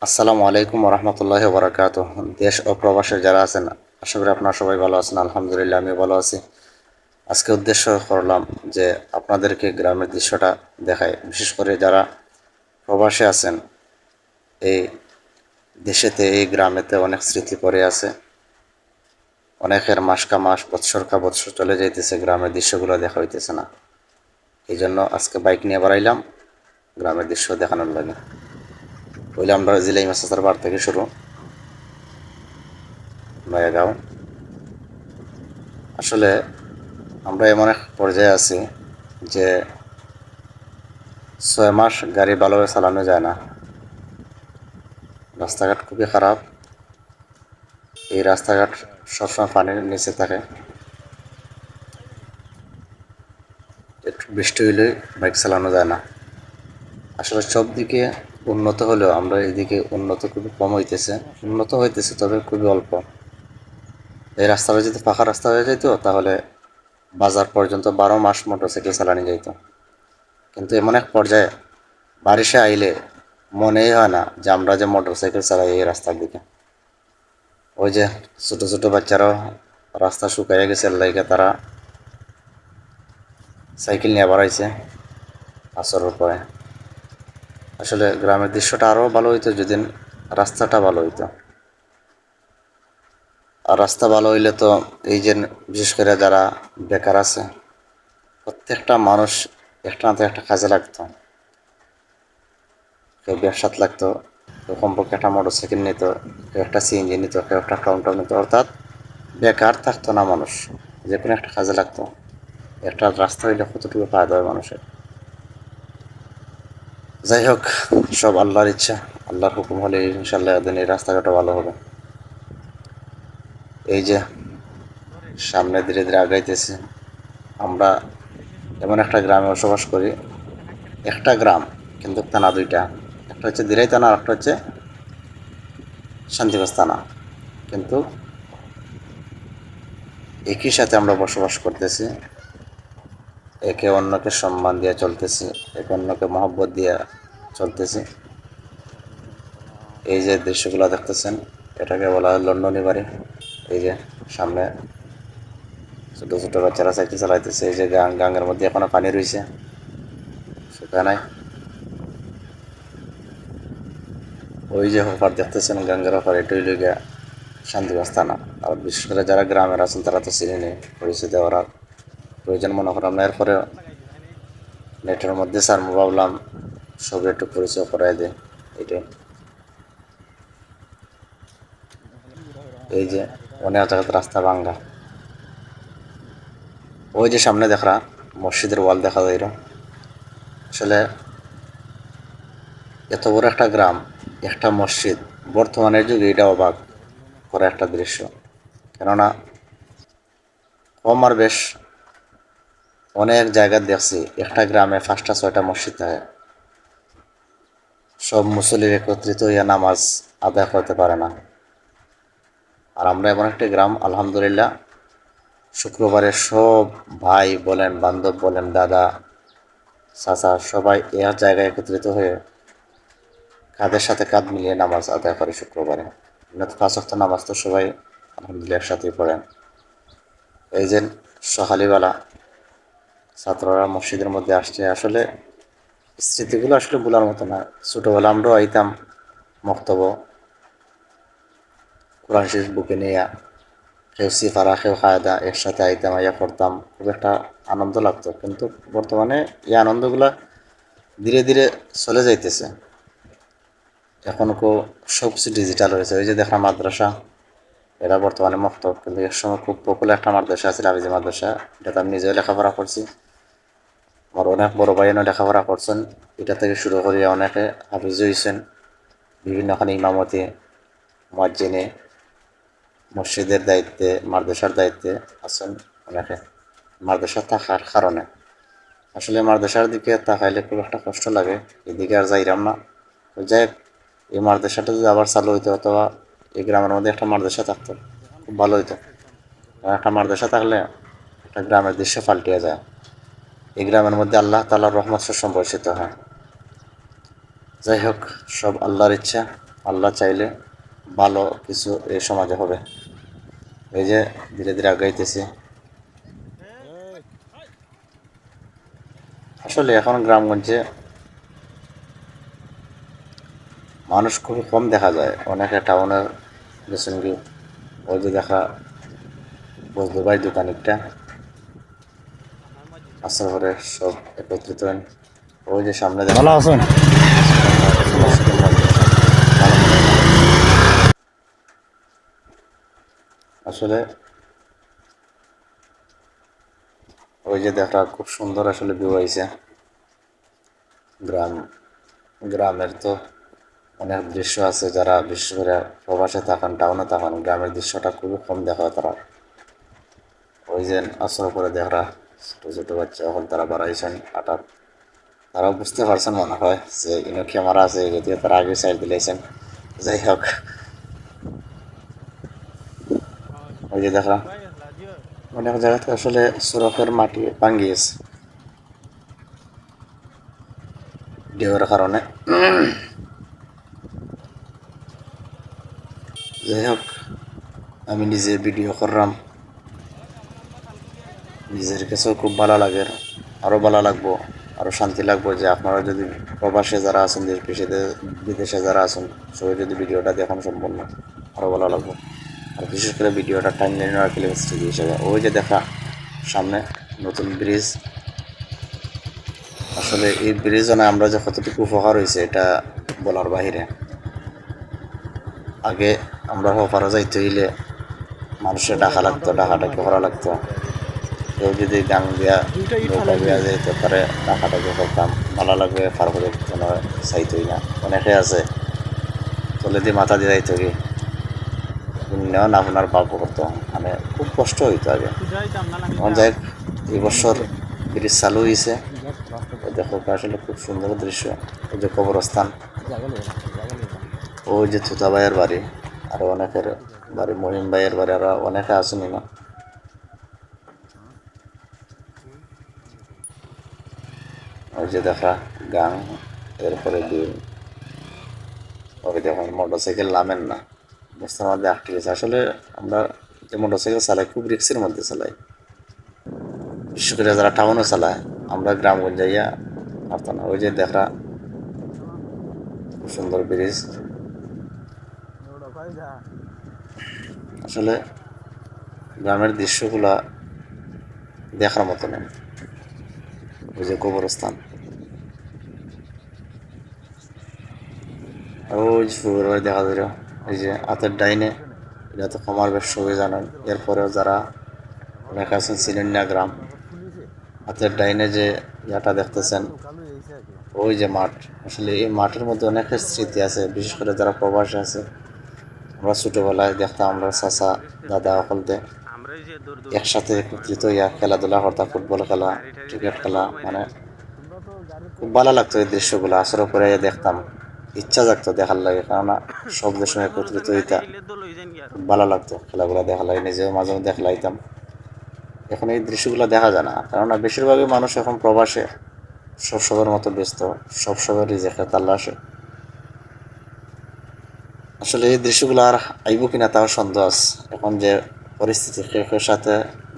আসসালামু আলাইকুম রহমতুল্লাহ বরাকাত। দেশ ও প্রবাসে যারা আছেন, আশা করি আপনারা সবাই ভালো আছেন। আলহামদুলিল্লাহ, আমি ভালো আছি। আজকে উদ্দেশ্য করলাম যে আপনাদেরকে গ্রামের দৃশ্যটা দেখায়, বিশেষ করে যারা প্রবাসে আছেন। এই দেশেতে, এই গ্রামেতে অনেক স্মৃতি পড়ে আছে। অনেকের মাস কা মাস, বৎসর কা বৎসর চলে যাইতেছে, গ্রামের দৃশ্যগুলো দেখা হইতেছে না। এই জন্য আজকে বাইক নিয়ে বাড়াইলাম গ্রামের দৃশ্য দেখানোর লাগে। পইলে আমরা জিলাই মাসার বার থেকে শুরু, নয়াগাঁও। আসলে আমরা এমন এক পর্যায়ে আছি যে 6 মাস গাড়ি ভালোভাবে চালানো যায় না। রাস্তাঘাট খুবই খারাপ। এই রাস্তাঘাট সবসময় পানির নিচে থাকে। একটু বৃষ্টি হইলেই বাইক চালানো যায় না। আসলে সব দিকে উন্নত হলেও আমরা এদিকে উন্নত খুবই কম হইতেছে। উন্নত হইতেছে, তবে খুবই অল্প। এই রাস্তাটা যদি পাকা রাস্তা হয়ে যেত, তাহলে বাজার পর্যন্ত 12 মাস মোটরসাইকেল চালানো যেত। কিন্তু এমন এক পর্যায়ে বারিশে আইলে মনেই হয় না যে আমরা যে মোটরসাইকেল চালাই এই রাস্তার দিকে। ওই যে ছোটো ছোটো বাচ্চারাও রাস্তা শুকাইয়া গেছে, লাইকে তারা সাইকেল নিয়ে বাড়াইছে আসরের পরে। আসলে গ্রামের দৃশ্যটা আরও ভালো হইতো যদি রাস্তাটা ভালো হইতো। আর রাস্তা ভালো হইলে তো এই যে বিশেষ করে যারা বেকার আছে, প্রত্যেকটা মানুষ একটা না তো একটা কাজে লাগতো। কেউ ব্যবসাত লাগতো, কেউ কমপক্ষে একটা মোটর সাইকেল নিত, কেউ একটা সিএনজি নিত, কেউ একটা টমটম নিত। অর্থাৎ বেকার থাকতো না মানুষ, যে কোনো একটা কাজে লাগতো। একটা রাস্তা হইলে কতটুকু ফায়দা হয় মানুষের। যাই হোক, সব আল্লাহর ইচ্ছা। আল্লাহর হুকুম হলে ইনশাল্লাহ একদিন এই রাস্তাঘাটও ভালো হবে। এই যে সামনে ধীরে ধীরে আগাইতেছে। আমরা এমন একটা গ্রামে বসবাস করি। একটা গ্রাম, কিন্তু থানা দুইটা। একটা হচ্ছে দিরাই থানা, আর একটা হচ্ছে শান্তিবাস থানা। কিন্তু একই সাথে আমরা বসবাস করতেছি, একে অন্যকে সম্মান দিয়ে চলতেছি, একে অন্যকে মহব্বত দিয়ে চলতেছি। এই যে দৃশ্যগুলো দেখতেছেন, এটাকে বলা হয় লন্ডনী বাড়ি। এই যে সামনে ছোটো ছোটো বাচ্চারা সাইকেল চালাইতেছে। এই যে গাঙের মধ্যে এখনো পানি রয়েছে, শুকায় নাই। ওই যে হপার দেখতেছেন, গাঙ্গের হপার, এটাই লইয়া শান্তিবাস থানা। আর বিশেষ করে যারা গ্রামের আছেন তারা তো চিনি নেই, পরিচিত ওরা প্রয়োজন মনে করেন না। এরপরে নেটের মধ্যে স্যার ভাবলাম সব একটু পরিচয় করাই দেয়। এটাই এই যে অনেক জায়গাতে রাস্তা ভাঙ্গা। ওই যে সামনে দেখা মসজিদের ওয়াল দেখা যায়। আসলে এত বড় একটা গ্রাম, একটা মসজিদ, বর্তমানের যুগে এটা অবাক করা একটা দৃশ্য। কেননা কম আর বেশ অনেক জায়গা দেখছি একটা গ্রামে 5টা 6টা মসজিদ থাকে। সব মুসল্লির একত্রিত হইয়া নামাজ আদায় করতে পারে না। আর আমরা এমন একটা গ্রাম, আলহামদুলিল্লাহ, শুক্রবারে সব ভাই বলেন, বান্ধব বলেন, দাদা চাচা সবাই এ জায়গায় একত্রিত হয়ে কাঁধের সাথে কাঁধ মিলিয়ে নামাজ আদায় করে শুক্রবারে। তো 5 ওয়াক্ত নামাজ তো সবাই আলহামদুলিল্লাহ একসাথেই পড়েন। এই যে সকালবেলা ছাত্ররা মসজিদের মধ্যে আসছে। আসলে স্মৃতিগুলো আসলে ভোলার মতো না। ছোটোবেলা আমরাও আইতাম মক্তব, কোরআন শরীফ বুকে নিয়ে, কেউ সিফারা কেউ কায়দা, একসাথে আইতাম, আইয়া পড়তাম। খুব একটা আনন্দ লাগতো। কিন্তু বর্তমানে এই আনন্দগুলা ধীরে ধীরে চলে যাইতেছে। এখন সব কিছু ডিজিটাল হয়েছে। ওই যে দেখা মাদ্রাসা, এরা বর্তমানে মক্তব, কিন্তু এক সময় খুব পপুলার একটা মাদ্রাসা আছে আবিজি মাদ্রাসা। এটাতে আমি নিজেও লেখাপড়া করছি, আমার অনেক বড় ভাইয়েরও লেখাপড়া করছেন। এটা থেকে শুরু করিয়া অনেকে হাফিজ হয়েছেন, বিভিন্নখানে ইমামতি, মুয়াজ্জিনে, মসজিদের দায়িত্বে, মাদ্রাসার দায়িত্বে আছেন অনেকে। মাদ্রাসা থাকার কারণে আসলে মাদ্রাসার দিকে তাকাইলে খুব একটা কষ্ট লাগে। এদিকে আর যাইরাম না। যাই হোক, এই মাদ্রাসাটা যদি আবার চালু হইতো, অথবা এই গ্রামের মধ্যে একটা মাদ্রাসা থাকতো, খুব ভালো হইতো। একটা মাদ্রাসা থাকলে একটা গ্রামের দৃশ্য পাল্টিয়ে যায়। এই গ্রামের মধ্যে আল্লাহ তাআলার রহমত সুষম বর্ষিত হয়। যাই হোক, সব আল্লাহর ইচ্ছা। আল্লাহ চাইলে ভালো কিছু এই সমাজে হবে। এই যে ধীরে ধীরে আগাইতেছি। আসলে এখন গ্রামগঞ্জে মানুষ খুবই কম দেখা যায়। অনেকে টাউনের গেছেন কি, ওই যে দেখা বসবে ভাই দোকান একটা আসার পরে সব একত্রিত হন। ওই যে সামনে দেখা ভালো আছেন? আসলে ওই যে দেখা খুব সুন্দর আসলে ভিউ আইছে। গ্রাম গ্রামের তো অনেক দৃশ্য আছে, যারা বিশেষ করে প্রবাসে থাকেন, টাউনে থাকেন, গ্রামের দৃশ্যটা খুবই কম দেখা হয় তারা। ওই যে আসর করে দেখা ছোটো ছোটো বাচ্চা এখন তারা বাড়াইছেন হঠাৎ, তারাও বুঝতে পারছেন মনে হয় যে ইনো ক্যামেরা আছে, এদিকে তারা আগে সাইড দিলেছেন। যাই হোক, ওই যে দেখা অনেক জায়গাতে আসলে সড়কের মাটি ভাঙ্গিয়েছে ঢেউয়ের কারণে। যাই হোক, আমি নিজে ভিডিও করলাম, নিজের কাছেও খুব ভালো লাগে, আরও ভালো লাগবো, আরও শান্তি লাগবো যে আপনারা যদি প্রবাসে যারা আছেন, দেশ বিদেশে যারা আছেন, সবাই যদি ভিডিওটা দেখেন সম্পূর্ণ, আরও ভালো লাগবো। আর বিশেষ করে ভিডিওটা টাইম লাইন রাখলে স্মৃতি হিসেবে। ওই যে দেখা সামনে নতুন ব্রিজ, আসলে এই ব্রিজ না আমরা যে কতটুকু উপকার হয়েছে এটা বলার বাহিরে। আগে আমরা ওপারে যাইতে হইলে মানুষের ডাকা লাগতো, ডাকাডাকি করা লাগতো। কেউ যদি গান দিয়া নৌকা দিয়া যাইতে পারে, ডাকাডাকি করতাম, ভালো লাগবে, পারবো কোনো চাইতই না। অনেকে আছে তলে দিয়ে মাথা দিয়ে যাইতো কি নেওয়া আপনার পাল্প করতো, মানে খুব কষ্ট হইতো আগে। এখন যাই হোক, এই বছর ব্রিজ চালু হয়েছে, দেখো আসলে খুব সুন্দর দৃশ্য। ওই যে কবরস্থান, ওই যে থুতা ভাইয়ের বাড়ি, আরো অনেকের বাড়ি, মহিম ভাইয়ের বাড়ি, আরো অনেকে আসেনি না। ওই যে দেখা গাং, এরপরে বিল। ওই দেখুন মোটরসাইকেল নামেন না, রাস্তার মধ্যে আটকে গেছে। আসলে আমরা যে মোটরসাইকেল চালাই খুব রিক্সের মধ্যে চালাই, বিশেষ করে যারা টাউনে চালায়। আমরা গ্রামগঞ্জ যাইয়া পারতাম না। ওই যে দেখা খুব সুন্দর ব্রিজ। আসলে গ্রামের দৃশ্যগুলা দেখার মতো নেই। ওই যে কবরস্থান, ওই যে ফুলের বাড়ি দেখা যায়, এই যে হাতের ডাইনে, এটা তো ক্ষমার বেশ সবই জানেন। এরপরেও যারা অনেকে আছেন চিনেন না গ্রাম, হাতের ডাইনে যে ইয়াটা দেখতেছেন, ওই যে মাঠ, আসলে এই মাঠের মধ্যে অনেকের স্মৃতি আছে। বিশেষ করে যারা প্রবাসে আছে, আমরা ছোটোবেলায় দেখতাম আমরা চাচা দাদা সকলতে একসাথে একত্রিত হইয়া খেলাধুলা করতাম, ফুটবল খেলা, ক্রিকেট খেলা, মানে খুব ভালো লাগতো এই দৃশ্যগুলো। আসর করে দেখতাম, ইচ্ছা জাগতো দেখার লাগে, কেননা সব সময় একত্রিত হইতা, খুব ভালো লাগতো খেলাগুলো দেখার লাগে। নিজেও মাঝে মধ্যে খেলাইতাম। এখন এই দৃশ্যগুলো দেখা যায় না, কেননা বেশিরভাগই মানুষ এখন প্রবাসে, সব সবার মতো ব্যস্ত, সব সবার রিজেক্টে তাল্লাশে। আসলে এই দৃশ্যগুলো আর আইব কিনা তাও সন্দেহ আছে। এখন যে পরিস্থিতি, কেউ সাথে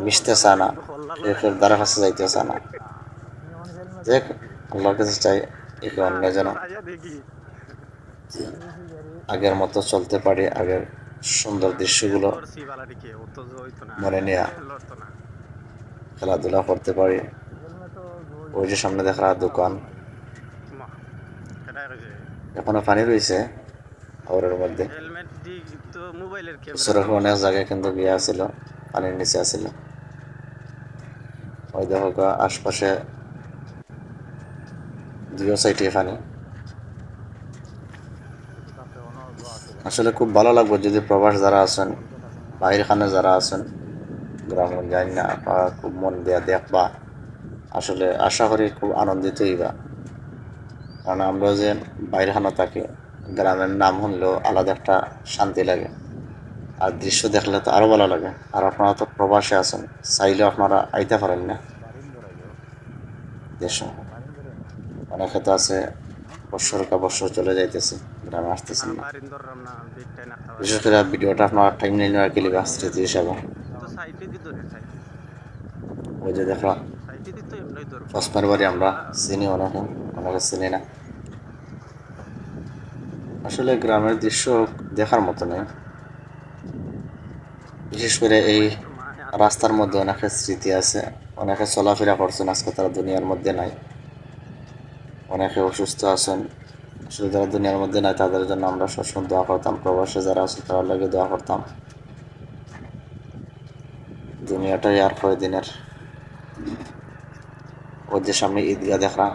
মিশতে চায় না, কেউ দ্বারা কাছে যাইতে চায় না। দেখ, আল্লাহর কাছে চাই একে অন্য যেন আগের মতো চলতে পারি, আগের সুন্দর দৃশ্যগুলো মনে নেয়া, খেলাধুলা করতে পারি। ওই যে সামনে দেখা দোকান, এখনো পানি রয়েছে হাওরের মধ্যে। সেরকম অনেক জায়গায় কিন্তু গিয়ে আছিল, পানির নিচে আছিল। ওই দেখো আশপাশে দুই সাইডে পানি। আসলে খুব ভালো লাগবে যদি প্রবাস যারা আছেন, বাইরেখানে যারা আছেন, গ্রামে যাই না, খুব মন দেয়া দেখবা। আসলে আশা করি খুব আনন্দিত হইবা, কারণ আমরা যে বাইরেখানে থাকি, গ্রামের নাম শুনলেও আলাদা একটা শান্তি লাগে, আর দৃশ্য দেখলে তো আরও ভালো লাগে। আর আপনারা তো প্রবাসে আছেন, চাইলেও আপনারা আইতে পারেন না। দেশ অনেকে তো আছে বৎসর কা বৎসর চলে যাইতেছে, গ্রামে আসতেছেন না। বিশেষ করে ভিডিওটা আপনার টাইম লাইন আর কি লিখা স্মৃতি হিসাবে। ওই যে দেখো চশমার বাড়ি আমরা চিনি অনেকে, অনেকে চিনি না। আসলে গ্রামের দৃশ্য দেখার মতো নেই। বিশেষ করে এই রাস্তার মধ্যে অনেকের স্মৃতি আছে, অনেকে চলাফেরা করছেন, আজকে তারা দুনিয়ার মধ্যে নাই। অনেকে অসুস্থ আছেন, আসলে যারা দুনিয়ার মধ্যে নাই তাদের জন্য আমরা সবসময় দোয়া করতাম। প্রবাসে যারা আছে তার লাগে দোয়া করতাম। দুনিয়াটাই আর কয়দিনের। ওই যে সামনে ঈদগাহ দেখলাম,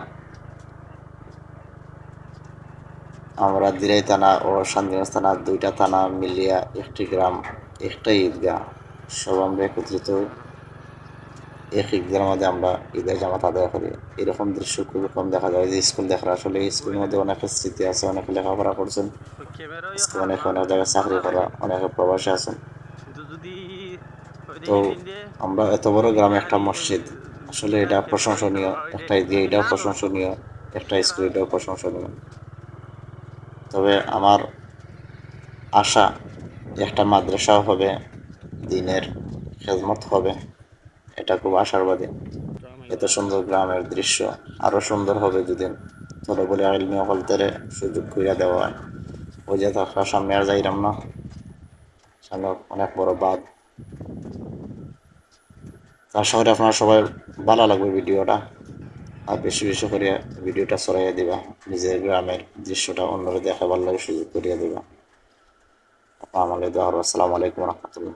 আমরা দিরাই থানা ও শান্তিগঞ্জ থানা দুইটা থানা মিলিয়া একটি গ্রাম, একটাই ঈদগাহ। সব আমরা একত্রিত হই, এক ঈদগাহের মধ্যে আমরা ঈদের জামাত আদায় করি। এরকম দৃশ্য খুবই কম দেখা যায়। যে স্কুল দেখা, আসলে এই স্কুলের মধ্যে অনেকের স্মৃতি আছে, অনেকে লেখাপড়া করছেন, অনেকে অনেক জায়গায় চাকরি করা, অনেকে প্রবাসে আছেন। তো আমরা এত বড় গ্রামে একটা মসজিদ, আসলে এটা প্রশংসনীয়। একটা ঈদগাহ এটাও প্রশংসনীয়, একটা স্কুল এটাও প্রশংসনীয়। তবে আমার আশা একটা মাদ্রাসাও হবে, দিনের খেদমত হবে, এটা খুব আশাবাদী। এত সুন্দর গ্রামের দৃশ্য আরো সুন্দর হবে যদি তরবলি আইলমি হলতেরে সুযোগ কইরা দেওয়া হয়। ওই যে তার সামনে আর যাইলাম না, সামনে অনেক বড় বাঁধ। তার শহরে আপনারা সবাই ভালো লাগবে ভিডিওটা, আর বেশি বেশি করে ভিডিওটা ছড়াইয়া দিবা, নিজের গ্রামের দৃশ্যটা অন্যরা দেখা ভালো লাগে সুযোগ করিয়া দিবা। আমাদের আসসালামু আলাইকুম রহমতুল্লাহ।